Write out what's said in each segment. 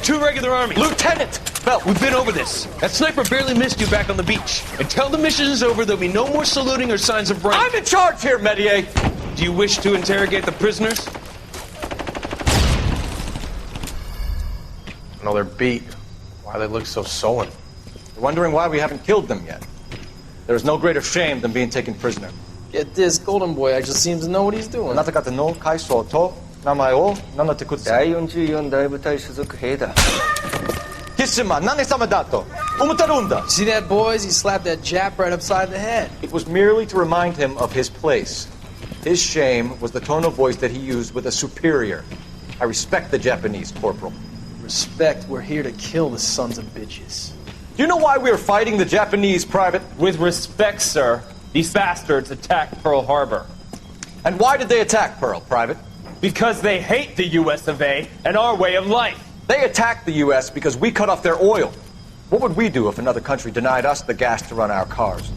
2 regular army. Lieutenant! Phelps, we've been over this. That sniper barely missed you back on the beach. Until the mission is over, there'll be no more saluting or signs of rank. I'm in charge here, Medier! Do you wish to interrogate the prisoners? No, they're beat. Why they look so sullen? You're wondering why we haven't killed them yet. There's no greater shame than being taken prisoner. Get this, Golden Boy, I just seems to know what he's doing. あなた方の階層と名前を名乗ってください。第44大部隊所属兵だ。キッシュマン、何様だと思ってるんだ。 See that, boys? He slapped that Jap right upside the head. It was merely to remind him of his place. His shame was the tone of voice that he used with a superior. I respect the Japanese, Corporal. Respect, we're here to kill the sons of bitches. Do you know why we are fighting the Japanese, Private? With respect, sir, these bastards attacked Pearl Harbor. And why did they attack Pearl, Private? Because they hate the US of A and our way of life. They attacked the U.S. because we cut off their oil. What would we do if another country denied us the gas to run our cars?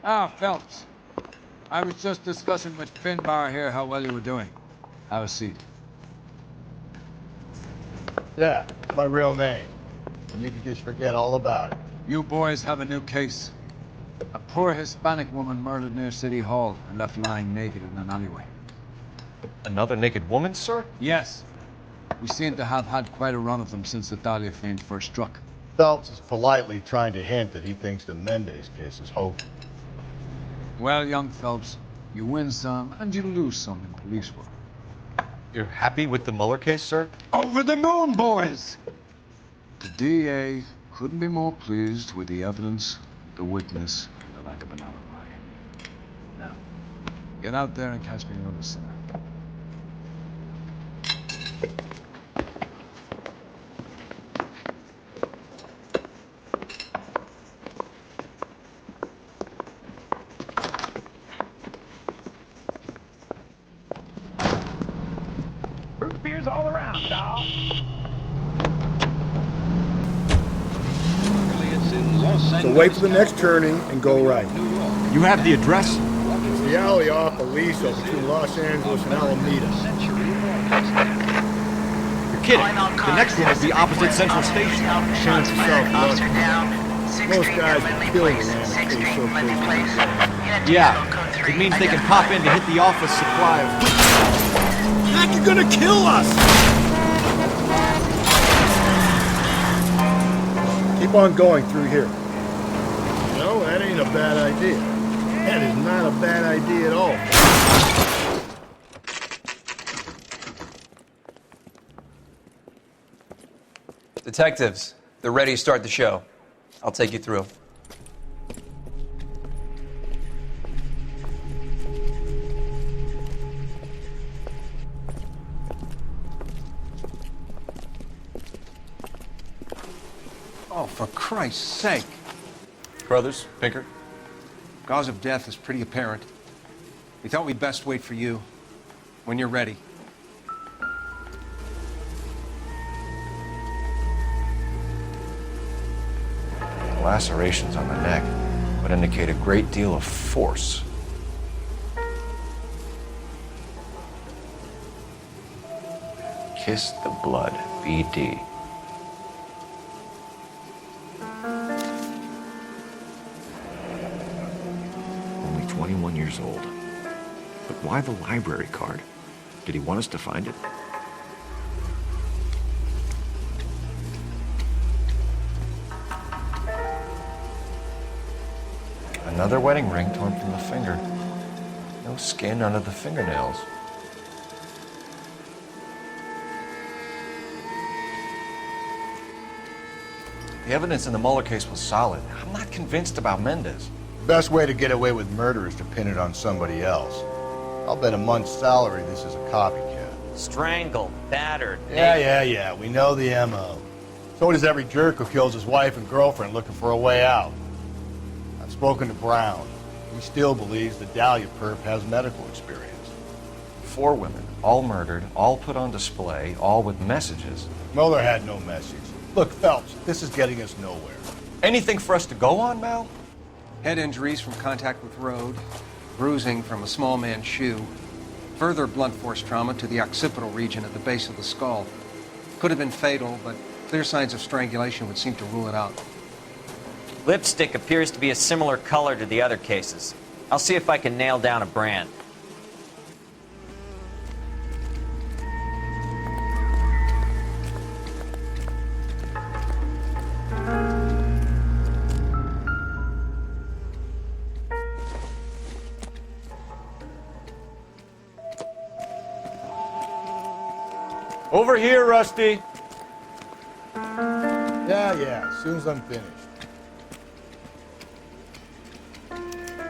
Ah, Phelps. I was just discussing with Finbar here how well you were doing. Have a seat. Yeah, my real name. You can just forget all about it. You boys have a new case. A poor Hispanic woman murdered near City Hall and left lying naked in an alleyway. Another naked woman, sir? Yes. We seem to have had quite a run of them since the Dahlia fiend first struck. Phelps is politely trying to hint that he thinks the Mendez case is hopeless. Well, young Phelps, you win some and you lose some in police work. You're happy with the Mueller case, sir? Over the moon, boys! The DA couldn't be more pleased with the evidence, the witness, and the lack of an alibi. Now, get out there and catch me another sinner. Beers all around, doll. So wait for the next turning and go right. You have the address? It's the alley off Aliso between Los Angeles and Alameda. You're kidding. The next one will be opposite Central Station. Chance yourself lucky. Most guys would kill the land if they so close. Yeah, it means they can pop in to hit the office supply of... Heck, you're gonna kill us! Keep on going through here. No, that ain't a bad idea. That is not a bad idea at all. Detectives, they're ready to start the show. I'll take you through. Oh, for Christ's sake. Brothers, Pinker? Cause of death is pretty apparent. We thought we'd best wait for you. When you're ready. Lacerations on the neck would indicate a great deal of force. Kiss the blood, BD. Only 21 years old. But why the library card? Did he want us to find it? Another wedding ring torn from the finger. No skin under the fingernails. The evidence in the Mueller case was solid. I'm not convinced about Mendez. The best way to get away with murder is to pin it on somebody else. I'll bet a month's salary this is a copycat. Strangled, battered. Yeah. We know the M.O. So does every jerk who kills his wife and girlfriend looking for a way out. I've spoken to Brown. He still believes the Dahlia perp has medical experience. 4 women, all murdered, all put on display, all with messages. Mueller had no message. Look, Phelps, this is getting us nowhere. Anything for us to go on, Mal? Head injuries from contact with road, bruising from a small man's shoe, further blunt force trauma to the occipital region at the base of the skull. Could have been fatal, but clear signs of strangulation would seem to rule it out. Lipstick appears to be a similar color to the other cases. I'll see if I can nail down a brand. Over here, Rusty. Yeah, as soon as I'm finished.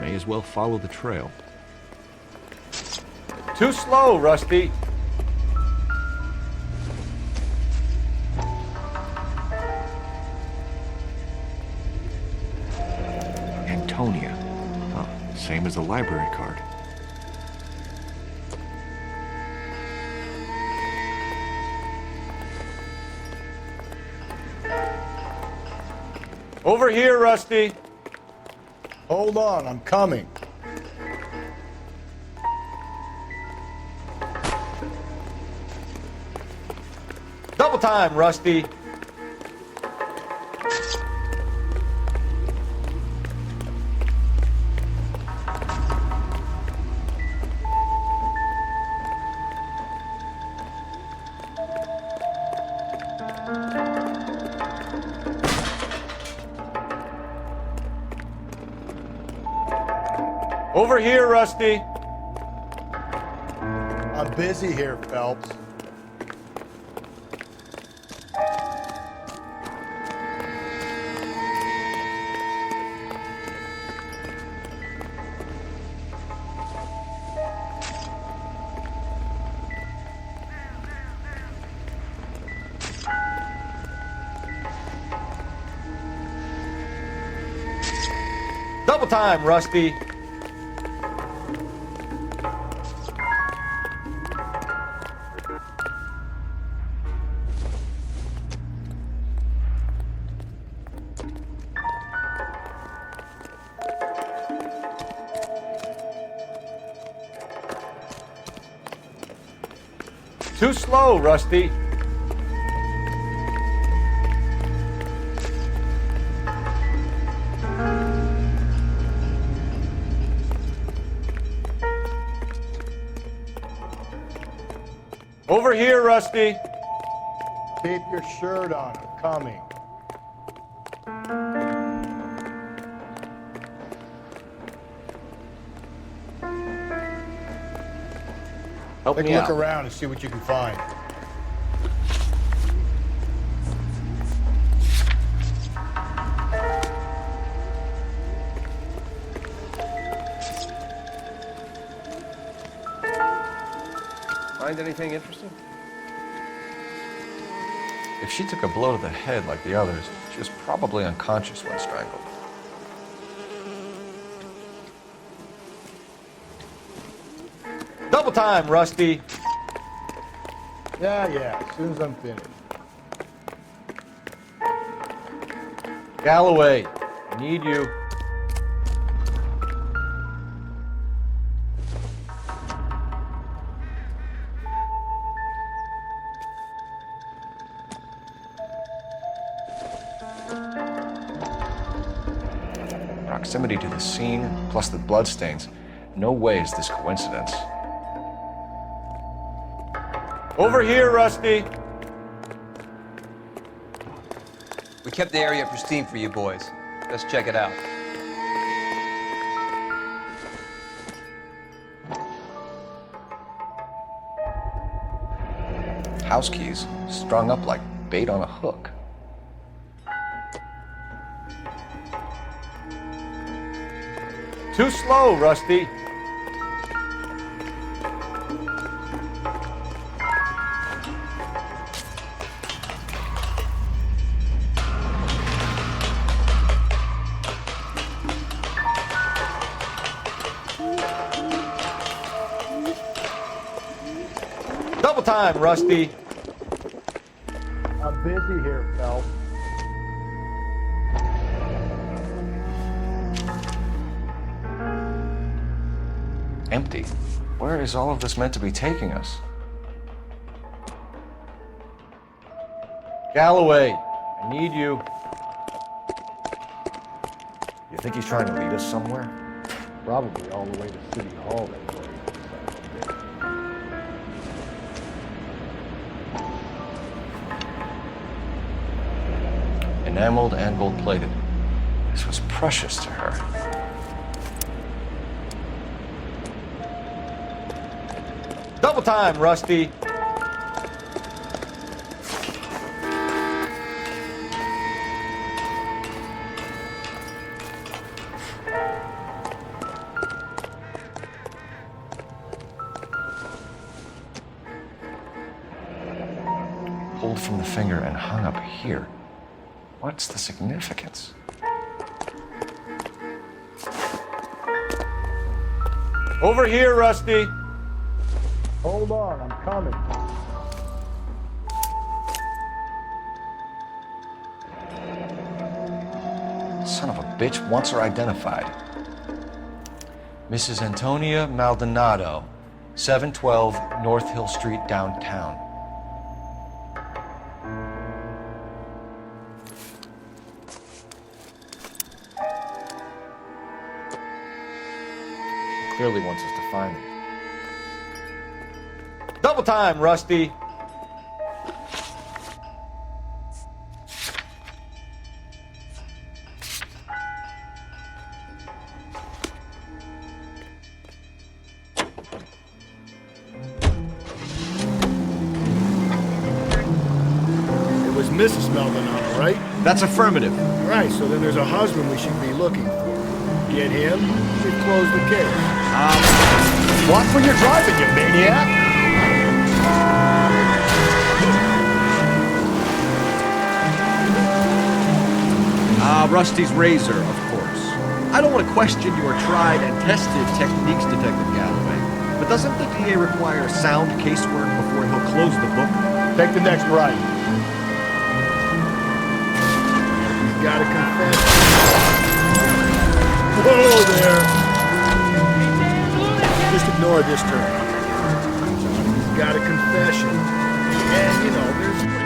May as well follow the trail. Too slow, Rusty. Antonia. Oh, same as the library card. Over here, Rusty. Hold on, I'm coming. Double time, Rusty. Over here, Rusty. I'm busy here, Phelps. Double time, Rusty. Too slow, Rusty. Over here, Rusty. Keep your shirt on, I'm coming. Help Take me a look out. around and see what you can find. Find anything interesting? If she took a blow to the head like the others, she was probably unconscious when strangled. Double time, Rusty. Yeah, as soon as I'm finished. Galloway, I need you. Proximity to the scene, plus the bloodstains. No way is this coincidence. Over here, Rusty. We kept the area pristine for you boys. Let's check it out. House keys strung up like bait on a hook. Too slow, Rusty. Double time, Rusty. I'm busy here, Phelps. empty. Where is all of this meant to be taking us? Galloway, I need you. You think he's trying to lead us somewhere? Probably all the way to City Hall that way. Enameled and gold-plated. This was precious to her. Double time, Rusty! Pulled from the finger and hung up here. What's the significance? Over here, Rusty! Hold on, I'm coming. Son of a bitch wants her identified. Mrs. Antonia Maldonado, 712 North Hill Street, downtown. Clearly wants us to find them. Double time, Rusty! It was Mrs. Maldonado, right? That's affirmative. Right, so then there's a husband we should be looking for. Get him, we've closed the case. Watch when you're driving, you maniac! Rusty's razor, of course. I don't want to question your tried and tested techniques, Detective Galloway, but doesn't the DA require sound casework before he'll close the book? Take the next right. He's got a confession. Whoa there! Just ignore this turn. He's got a confession. And, you know, there's...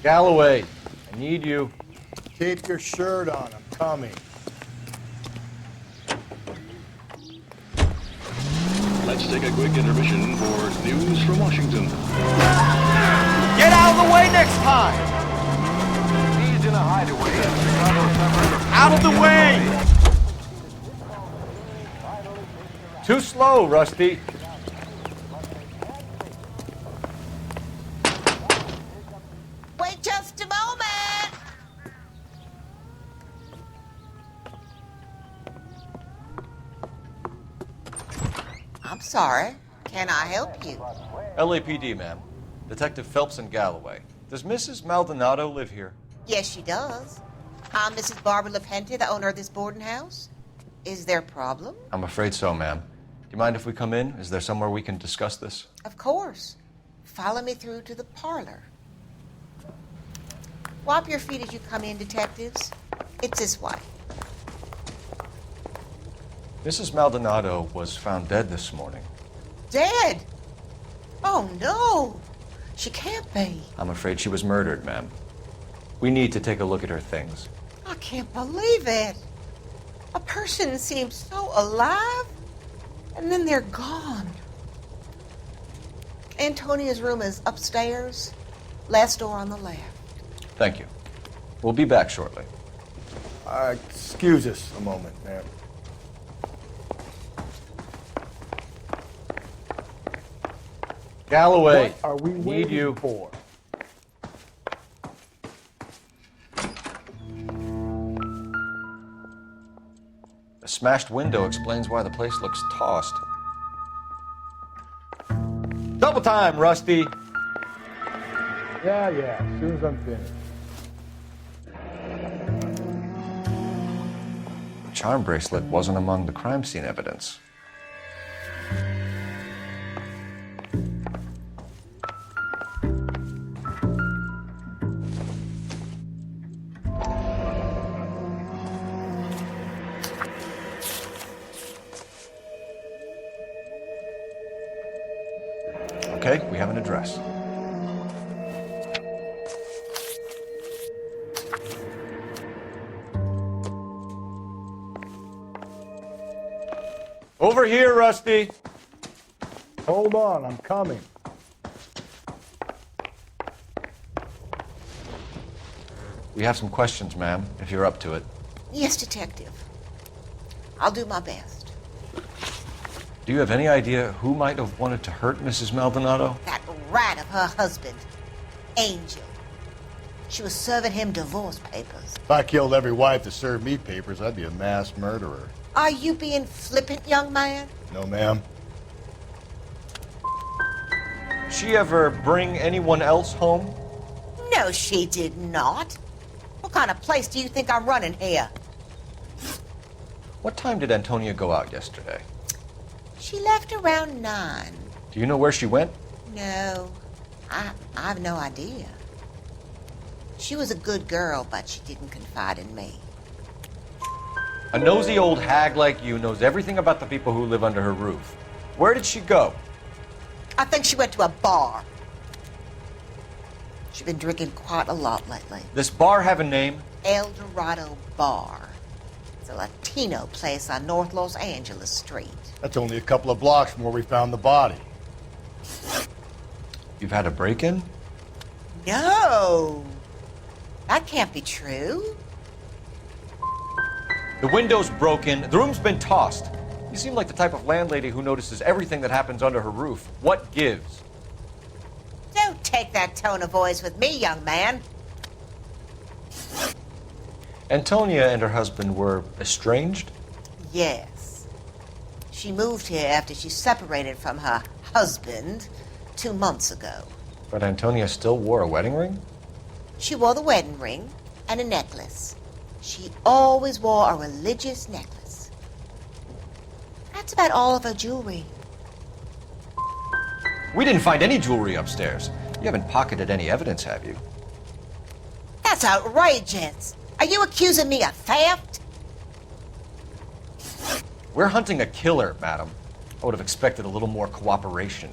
Galloway, I need you. Keep your shirt on, I'm coming. Let's take a quick intermission for news from Washington. Get out of the way next time! He's in a hideaway. Out of the way! Too slow, Rusty. Wait just a moment. I'm sorry. Can I help you? LAPD, ma'am. Detective Phelps and Galloway. Does Mrs. Maldonado live here? Yes, she does. I'm Mrs. Barbara LaPente, the owner of this boarding house. Is there a problem? I'm afraid so, ma'am. Do you mind if we come in? Is there somewhere we can discuss this? Of course. Follow me through to the parlor. Wipe your feet as you come in, detectives. It's this way. Mrs. Maldonado was found dead this morning. Dead? Oh, no. She can't be. I'm afraid she was murdered, ma'am. We need to take a look at her things. I can't believe it. A person seems so alive, and then they're gone. Antonia's room is upstairs, last door on the left. Thank you. We'll be back shortly. Excuse us a moment, ma'am. Galloway, What are we need waiting you. for? The smashed window explains why the place looks tossed. Double time, Rusty. Yeah, as soon as I'm finished. charm bracelet wasn't among the crime scene evidence. Okay, we have an address. Over here, Rusty. Hold on, I'm coming. We have some questions, ma'am, if you're up to it. Yes, Detective. I'll do my best. Do you have any idea who might have wanted to hurt Mrs. Maldonado? That rat of her husband, Angel. She was serving him divorce papers. If I killed every wife to serve me papers, I'd be a mass murderer. Are you being flippant, young man? No, ma'am. She ever bring anyone else home? No, she did not. What kind of place do you think I'm running here? What time did Antonia go out yesterday? She left around 9. Do you know where she went? No, I've no idea. She was a good girl, but she didn't confide in me. A nosy old hag like you knows everything about the people who live under her roof. Where did she go? I think she went to a bar. She's been drinking quite a lot lately. This bar have a name? El Dorado Bar. It's a Latino place on North Los Angeles Street. That's only a couple of blocks from where we found the body. You've had a break-in? No. That can't be true. The window's broken, the room's been tossed. You seem like the type of landlady who notices everything that happens under her roof. What gives? Don't take that tone of voice with me, young man. Antonia and her husband were estranged? Yes. She moved here after she separated from her husband 2 months ago. But Antonia still wore a wedding ring? She wore the wedding ring and a necklace. She always wore a religious necklace. That's about all of her jewelry. We didn't find any jewelry upstairs. You haven't pocketed any evidence, have you? That's outrageous. Are you accusing me of theft? We're hunting a killer, madam. I would have expected a little more cooperation.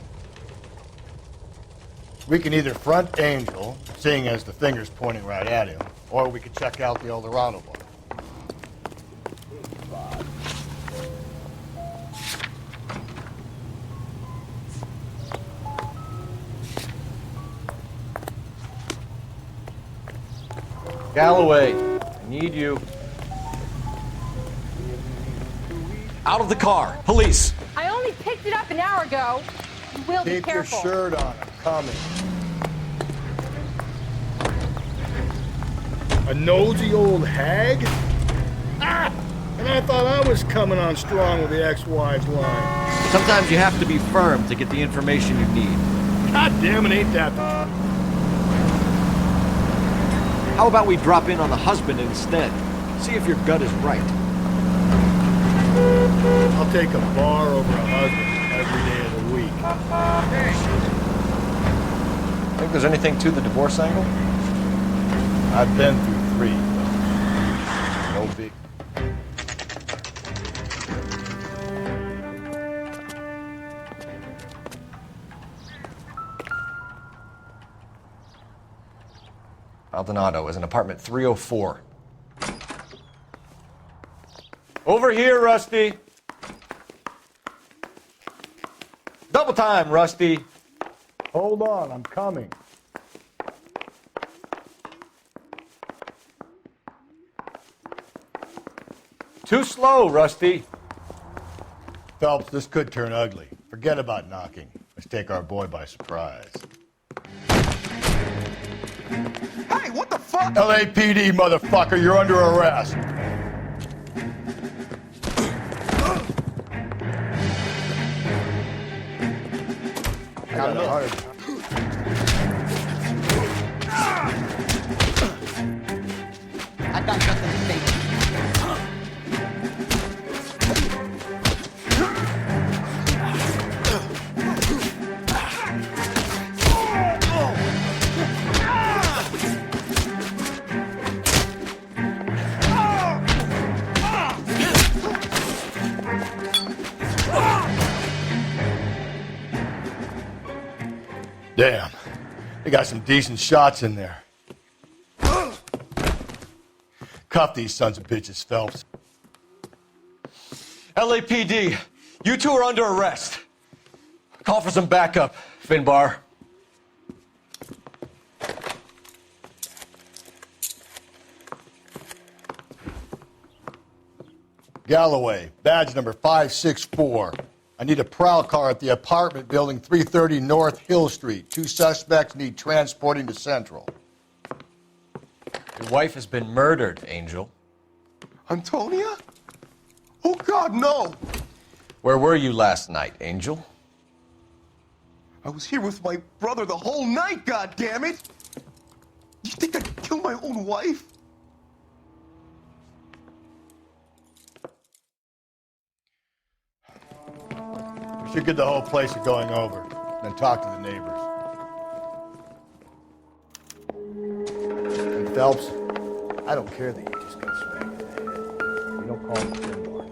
We can either front Angel, seeing as the finger's pointing right at him, or we could check out the El Dorado bar. Galloway, I need you. Out of the car. Police. I only picked it up an hour ago. You will be Keep your careful. shirt on. I'm coming. A nosy old hag? Ah! And I thought I was coming on strong with the ex-wives line. Sometimes you have to be firm to get the information you need. God damn it, ain't that the truth? How about we drop in on the husband instead? See if your gut is right. I'll take a bar over a husband every day of the week. Think there's anything to the divorce angle? I've been through 3. No big. Maldonado is in apartment 304. Over here, Rusty. Double time, Rusty. Hold on, I'm coming. Too slow, Rusty. Phelps, this could turn ugly. Forget about knocking. Let's take our boy by surprise. Hey, what the fuck? LAPD, motherfucker, you're under arrest. I got a hard. I got nothing to say. Damn. They got some decent shots in there. Cuff these sons of bitches, Phelps. LAPD, you two are under arrest. Call for some backup, Finbar. Galloway, badge number 564. I need a prowl car at the apartment building 330 North Hill Street. 2 suspects need transporting to Central. Your wife has been murdered, Angel. Antonia? Oh, God, no! Where were you last night, Angel? I was here with my brother the whole night, goddammit! You think I'd kill my own wife? We should get the whole place going over, then talk to the neighbors. And Phelps, I don't care that you just got smacked in the head. You don't call me Finbar.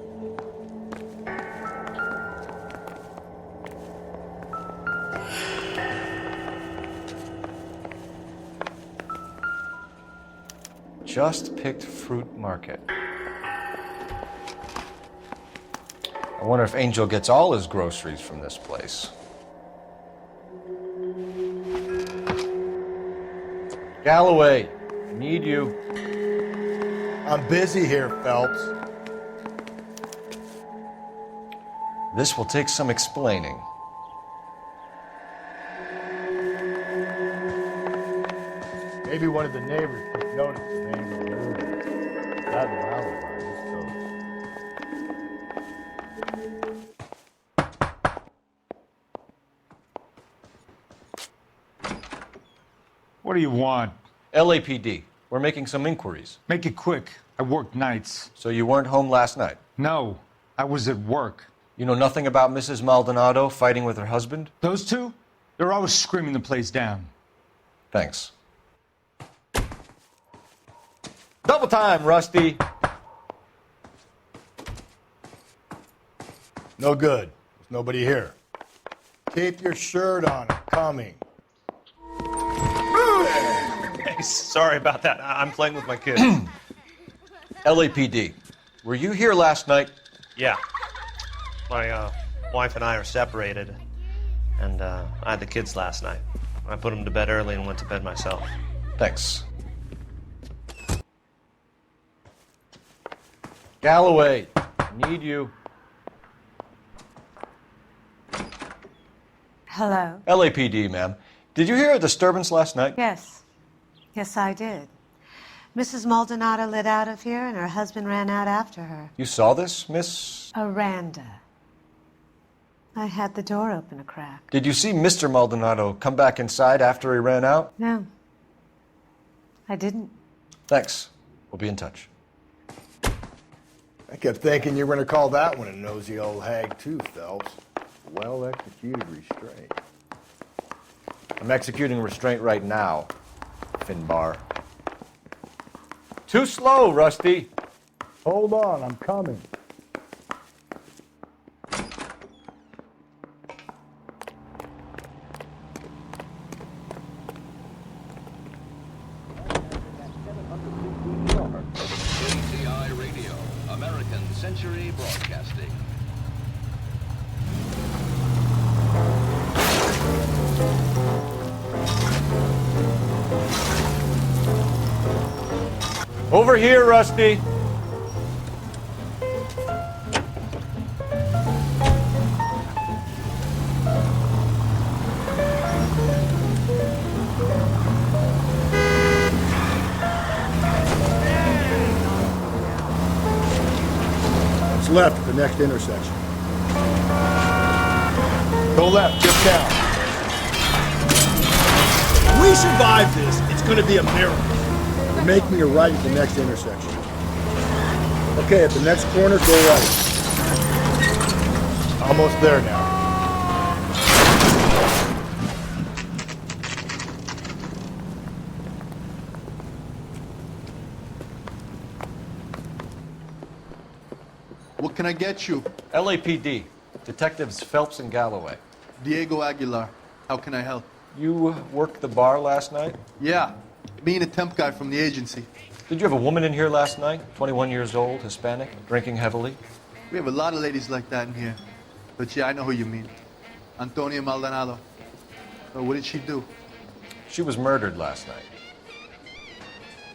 Just picked fruit market. I wonder if Angel gets all his groceries from this place. Galloway, I need you. I'm busy here, Phelps. This will take some explaining. Maybe one of the neighbors took notice of Angel's murder. Got an alibi, this What do you want? LAPD. We're making some inquiries. Make it quick. I work nights. So you weren't home last night? No, I was at work. You know nothing about Mrs. Maldonado fighting with her husband? Those two? They're always screaming the place down. Thanks. Double time, Rusty. No good. There's nobody here. Keep your shirt on. I'm coming. Hey, sorry about that. I'm playing with my kids. LAPD. Were you here last night? Yeah. My wife and I are separated, and I had the kids last night. I put them to bed early and went to bed myself. Thanks. Galloway, I need you. Hello? LAPD, ma'am. Did you hear a disturbance last night? Yes. Yes, I did. Mrs. Maldonado lit out of here, and her husband ran out after her. You saw this, Miss? Aranda. I had the door open a crack. Did you see Mr. Maldonado come back inside after he ran out? No. I didn't. Thanks. We'll be in touch. I kept thinking you were going to call that one a nosy old hag, too, Phelps. Well executed restraint. I'm executing restraint right now, Finbar. Too slow, Rusty. Hold on, I'm coming. ACI Radio, American Century Broadcasting. Over here, Rusty. It's left at the next intersection. Go left, just down. If we survive this, it's going to be a miracle. We're making a right at the next intersection. Okay, at the next corner, go right. Almost there now. What can I get you? LAPD. Detectives Phelps and Galloway. Diego Aguilar. How can I help? You worked the bar last night? Yeah, me and a temp guy from the agency. Did you have a woman in here last night? 21 years old, Hispanic, drinking heavily? We have a lot of ladies like that in here. But yeah, I know who you mean. Antonia Maldonado. Oh, what did she do? She was murdered last night.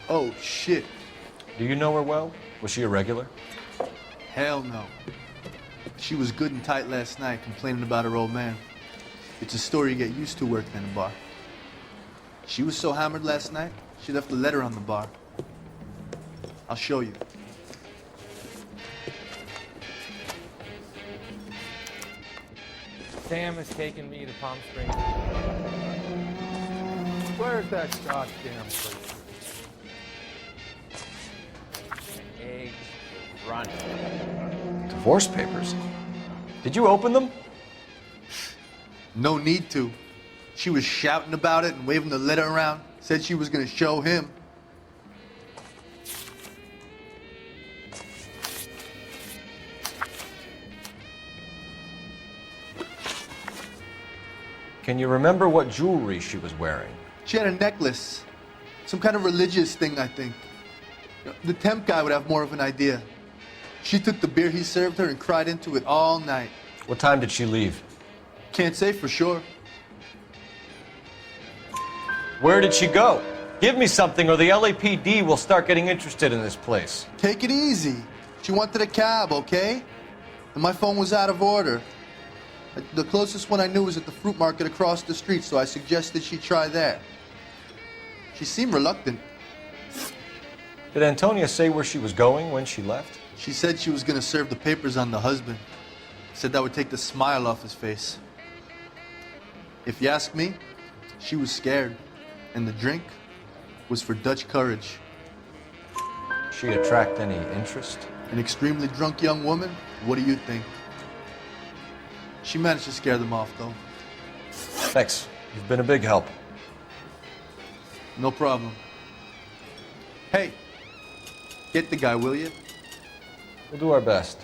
Oh, shit. Do you know her well? Was she a regular? Hell no. She was good and tight last night, complaining about her old man. It's a story you get used to working in a bar. She was so hammered last night, she left a letter on the bar. I'll show you. Sam has taken me to Palm Springs. Where's that goddamn place? Eggs run. Divorce papers? Did you open them? No need to. She was shouting about it and waving the letter around. Said she was gonna show him. Can you remember what jewelry she was wearing? She had a necklace. Some kind of religious thing, I think. The temp guy would have more of an idea. She took the beer he served her and cried into it all night. What time did she leave? Can't say for sure. Where did she go? Give me something or the LAPD will start getting interested in this place. Take it easy. She wanted a cab, okay? And my phone was out of order. The closest one I knew was at the fruit market across the street, so I suggested she try there. She seemed reluctant. Did Antonia say where she was going when she left? She said she was gonna serve the papers on the husband. Said that would take the smile off his face. If you ask me, she was scared. And the drink was for Dutch courage. She attract any interest? An extremely drunk young woman? What do you think? She managed to scare them off, though. Thanks. You've been a big help. No problem. Hey, get the guy, will you? We'll do our best.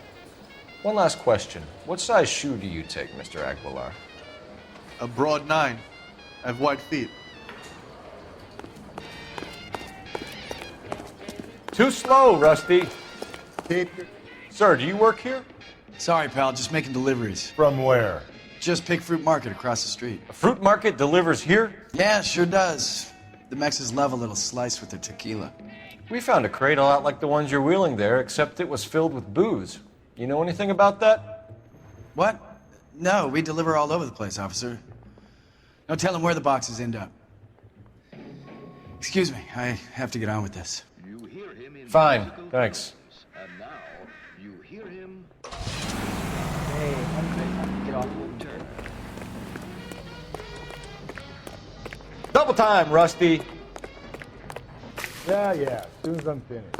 One last question. What size shoe do you take, Mr. Aguilar? A broad 9. I have wide feet. Too slow, Rusty. Sir, do you work here? Sorry, pal, just making deliveries. From where? Just Pig Fruit Market across the street. A fruit market delivers here? Yeah, sure does. The Mexes love a little slice with their tequila. We found a crate a lot like the ones you're wheeling there, except it was filled with booze. You know anything about that? What? No, we deliver all over the place, officer. No telling where the boxes end up. Excuse me, I have to get on with this. Fine, thanks. And now you hear him. Hey, get off the turn. Double time, Rusty. Yeah, as soon as I'm finished.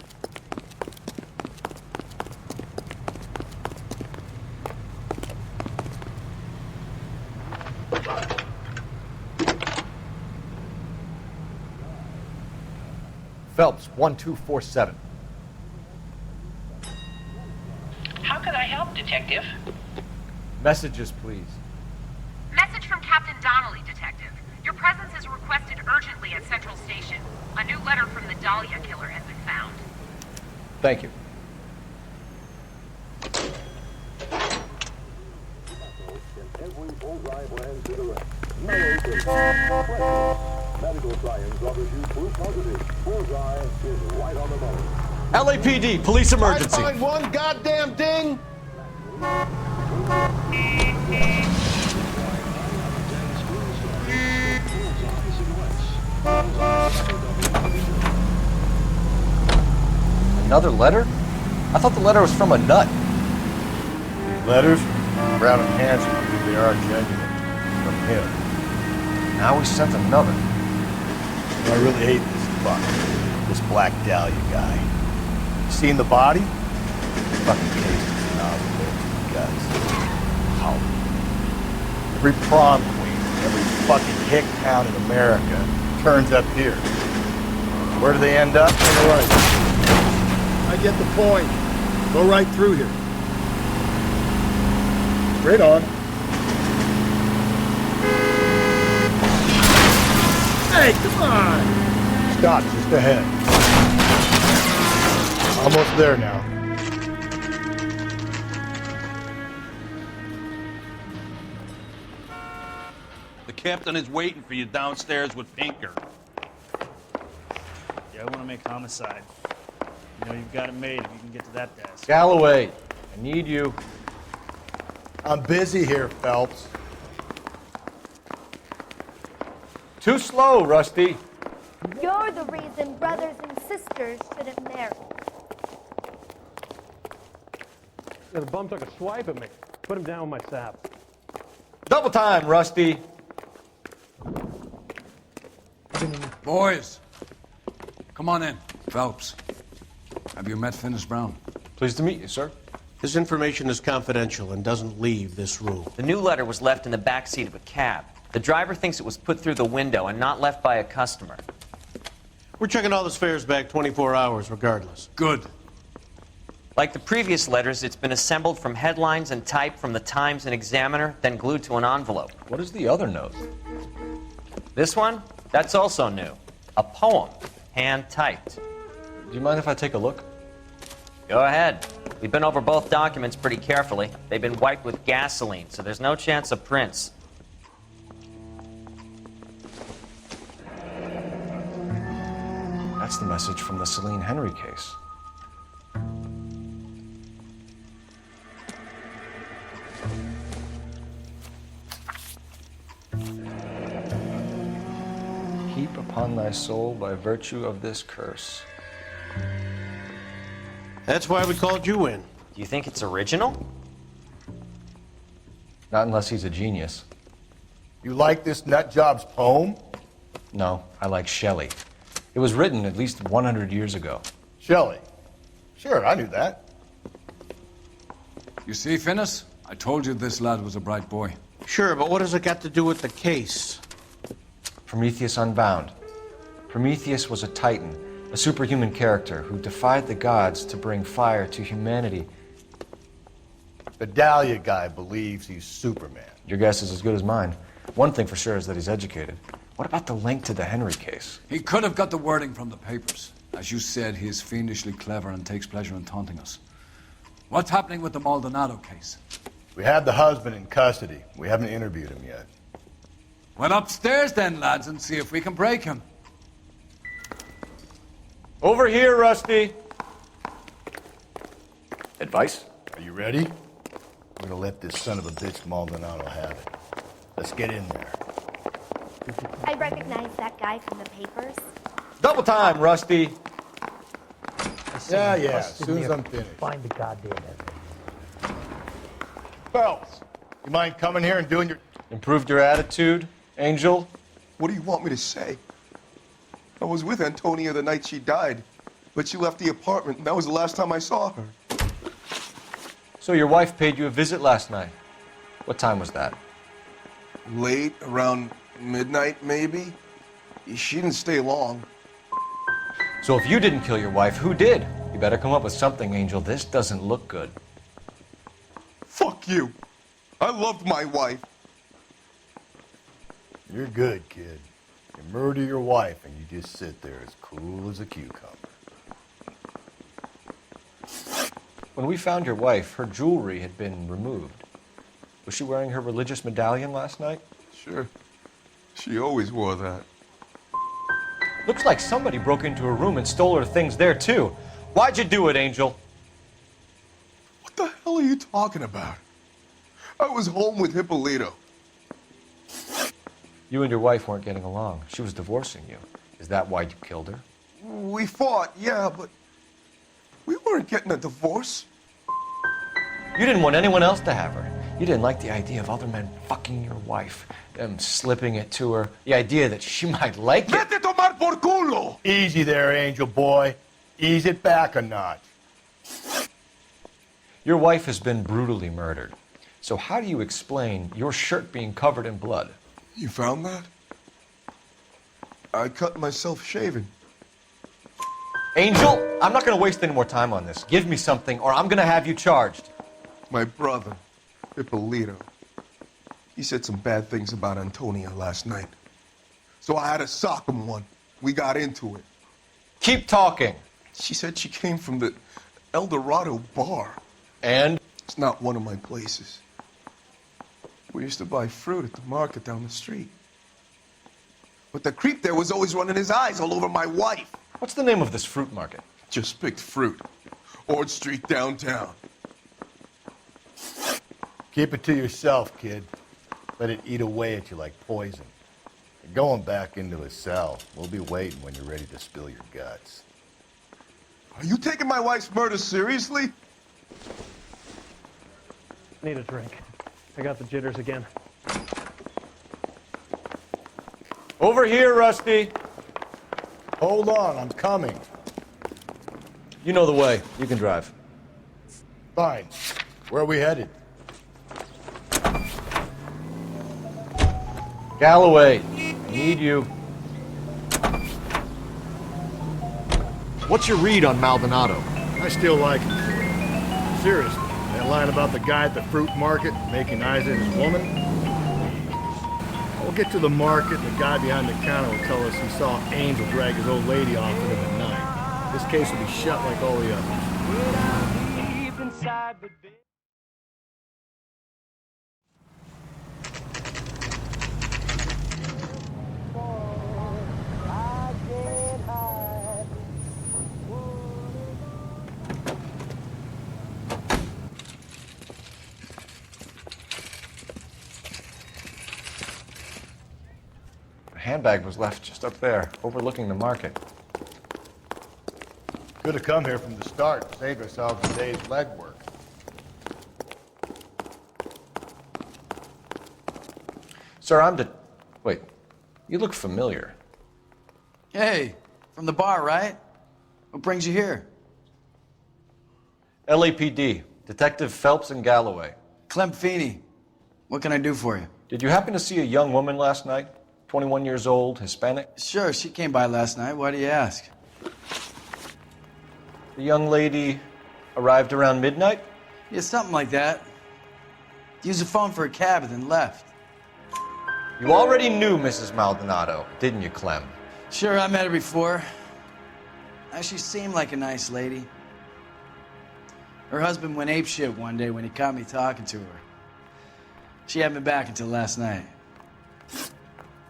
Phelps, 1247. How can I help, Detective? Messages, please. Message from Captain Donnelly, Detective. Your presence is requested urgently at Central Station. A new letter from the Dahlia killer has been found. Thank you. Every bullseye brand to the rest. Medical science offers you proof positive. Bullseye is right on the money. LAPD, police emergency. I find one goddamn ding. Another letter? I thought the letter was from a nut. These letters, Brown and Hanson believe they are genuine. From him. Now we sent another. I really hate this fuck. This Black Dahlia guy. You seen the body? Fucking case is phenomenal. Guys. How? Every prom queen, every fucking hick town in America turns up here. Where do they end up? To the right. I get the point. Go right through here. Straight on. Hey, come on! Stop, just ahead. Almost there now. The captain is waiting for you downstairs with Pinker. Yeah, I want to make homicide. You know you've got it made if you can get to that desk. Galloway, I need you. I'm busy here, Phelps. Too slow, Rusty. You're the reason brothers and sisters shouldn't marry. The bum took a swipe at me. Put him down with my sap. Double time, Rusty. Boys, come on in. Phelps, have you met Finis Brown? Pleased to meet you, sir. This information is confidential and doesn't leave this room. The new letter was left in the back seat of a cab. The driver thinks it was put through the window and not left by a customer. We're checking all the fares back 24 hours regardless. Good. Like the previous letters, it's been assembled from headlines and typed from the Times and Examiner, then glued to an envelope. What is the other note? This one? That's also new. A poem, hand-typed. Do you mind if I take a look? Go ahead. We've been over both documents pretty carefully. They've been wiped with gasoline, so there's no chance of prints. That's the message from the Celine Henry case. Heap upon thy soul by virtue of this curse. That's why we called you in. Do you think it's original? Not unless he's a genius. You like this nutjob's poem? No, I like Shelley. It was written at least 100 years ago. Shelley? Sure, I knew that. You see, Finis? I told you this lad was a bright boy. Sure, but what has it got to do with the case? Prometheus Unbound. Prometheus was a titan, a superhuman character who defied the gods to bring fire to humanity. The Dahlia guy believes he's Superman. Your guess is as good as mine. One thing for sure is that he's educated. What about the link to the Henry case? He could have got the wording from the papers. As you said, he is fiendishly clever and takes pleasure in taunting us. What's happening with the Maldonado case? We have the husband in custody. We haven't interviewed him yet. Well, upstairs then, lads, and see if we can break him. Over here, Rusty. Advice? Are you ready? We're gonna let this son of a bitch Maldonado have it. Let's get in there. I recognize that guy from the papers. Double time, Rusty. Yeah, as soon as I'm finished. Find the goddamn evidence. Phelps, you mind coming here and doing your... Improved your attitude, Angel? What do you want me to say? I was with Antonia the night she died, but she left the apartment, and that was the last time I saw her. So your wife paid you a visit last night. What time was that? Late, around midnight, maybe? She didn't stay long. So if you didn't kill your wife, who did? You better come up with something, Angel. This doesn't look good. Fuck you. I loved my wife. You're good, kid. You murder your wife and you just sit there as cool as a cucumber. When we found your wife, her jewelry had been removed. Was she wearing her religious medallion last night? Sure. She always wore that. Looks like somebody broke into her room and stole her things there, too. Why'd you do it, Angel? What the hell are you talking about? I was home with Hippolito. You and your wife weren't getting along. She was divorcing you. Is that why you killed her? We fought, yeah, but we weren't getting a divorce. You didn't want anyone else to have her. You didn't like the idea of other men fucking your wife, them slipping it to her, the idea that she might like it. Vete tomar por culo! Easy there, Angel boy. Ease it back a notch. Your wife has been brutally murdered. So how do you explain your shirt being covered in blood? You found that? I cut myself shaving. Angel, I'm not going to waste any more time on this. Give me something or I'm going to have you charged. My brother, Hippolito. He said some bad things about Antonia last night. So I had to sock him one. We got into it. Keep talking. She said she came from the El Dorado bar. And? It's not one of my places. We used to buy fruit at the market down the street. But the creep there was always running his eyes all over my wife. What's the name of this fruit market? Just picked fruit. Ord Street downtown. Keep it to yourself, kid. Let it eat away at you like poison. You're going back into his cell. We'll be waiting when you're ready to spill your guts. Are you taking my wife's murder seriously? Need a drink. I got the jitters again. Over here, Rusty. Hold on, I'm coming. You know the way. You can drive. Fine. Where are we headed? Galloway, I need you. What's your read on Maldonado? I still like him for it. Seriously, that line about the guy at the fruit market making eyes at his woman? We'll get to the market and the guy behind the counter will tell us he saw Angel drag his old lady off with him at night. This case will be shut like all the others. The handbag was left just up there, overlooking the market. Could have come here from the start, saved ourselves a day's legwork. Sir, Wait, you look familiar. Hey, from the bar, right? What brings you here? LAPD, Detective Phelps and Galloway. Clem Feeney. What can I do for you? Did you happen to see a young woman last night? 21 years old, Hispanic? Sure, she came by last night. Why do you ask? The young lady arrived around midnight? Yeah, something like that. Used the phone for a cab and then left. You already knew Mrs. Maldonado, didn't you, Clem? Sure, I met her before. She seemed like a nice lady. Her husband went apeshit one day when he caught me talking to her. She hadn't been back until last night.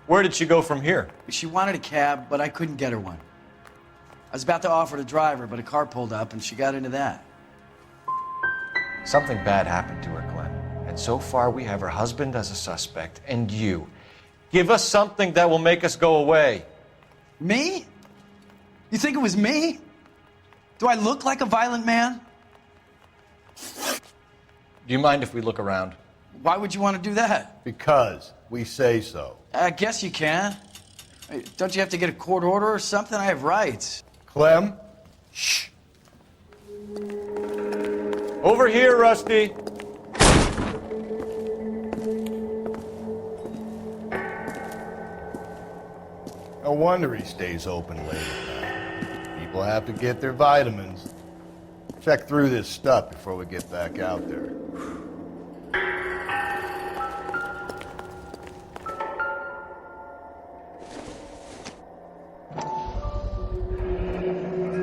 Where did she go from here? She wanted a cab, but I couldn't get her one. I was about to offer to drive her, but a car pulled up and she got into that. Something bad happened to her, Clem. And so far we have her husband as a suspect, and you. Give us something that will make us go away. Me? You think it was me? Do I look like a violent man? Do you mind if we look around? Why would you want to do that? Because we say so. I guess you can. Don't you have to get a court order or something? I have rights. Clem? Shh. Over here, Rusty. No wonder he stays open late at night. People have to get their vitamins. Check through this stuff before we get back out there.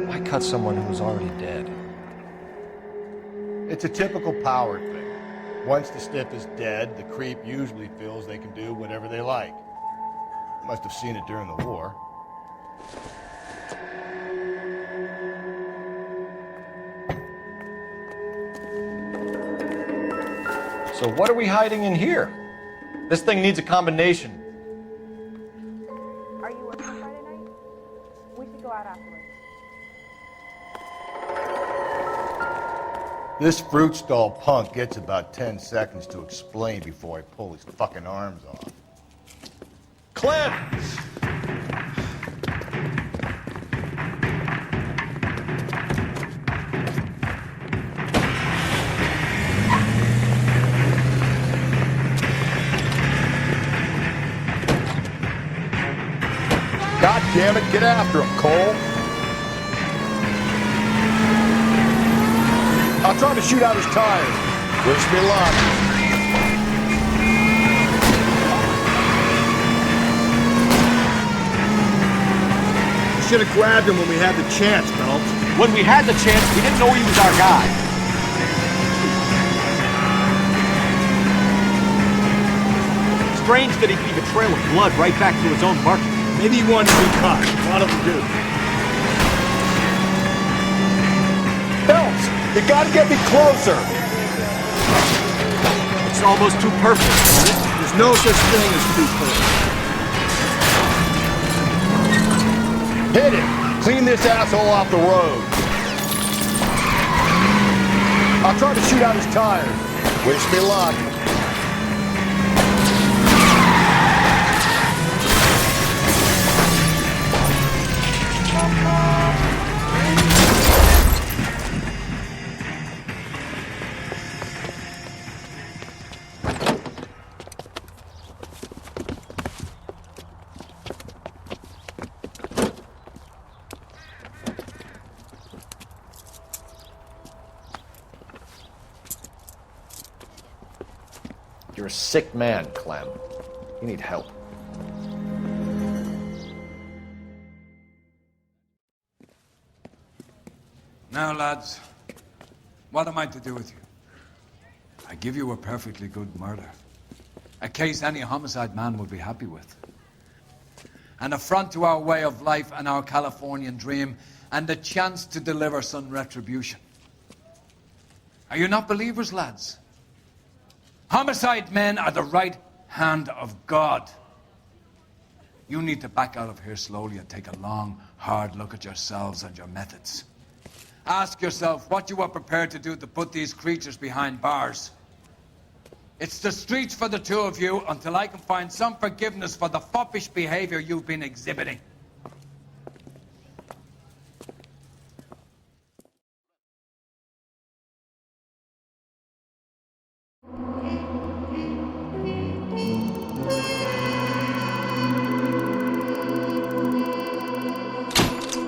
Why cut someone who's already dead? It's a typical power thing. Once the stiff is dead, the creep usually feels they can do whatever they like. Must have seen it during the war. So what are we hiding in here? This thing needs a combination. Are you working Friday night? We should go out afterwards. This fruit stall punk gets about 10 seconds to explain before I pull his fucking arms off. Clem! God damn it, get after him, Cole. I'll try to shoot out his tires. Wish me luck. should have grabbed him when we had the chance, Belt. When we had the chance, we didn't know he was our guy. Strange that he'd leave a trail of blood right back to his own market. Maybe he wanted to be caught. A lot of them do. Belt, you gotta get me closer. It's almost too perfect, isn't it? There's no such thing as too perfect. Hit it! Clean this asshole off the road. I'll try to shoot out his tires. Wish me luck. You're a sick man, Clem. You need help. Now, lads, what am I to do with you? I give you a perfectly good murder. A case any homicide man would be happy with. An affront to our way of life and our Californian dream, and the chance to deliver some retribution. Are you not believers, lads? Homicide men are the right hand of God. You need to back out of here slowly and take a long, hard look at yourselves and your methods. Ask yourself what you are prepared to do to put these creatures behind bars. It's the streets for the two of you until I can find some forgiveness for the foppish behavior you've been exhibiting.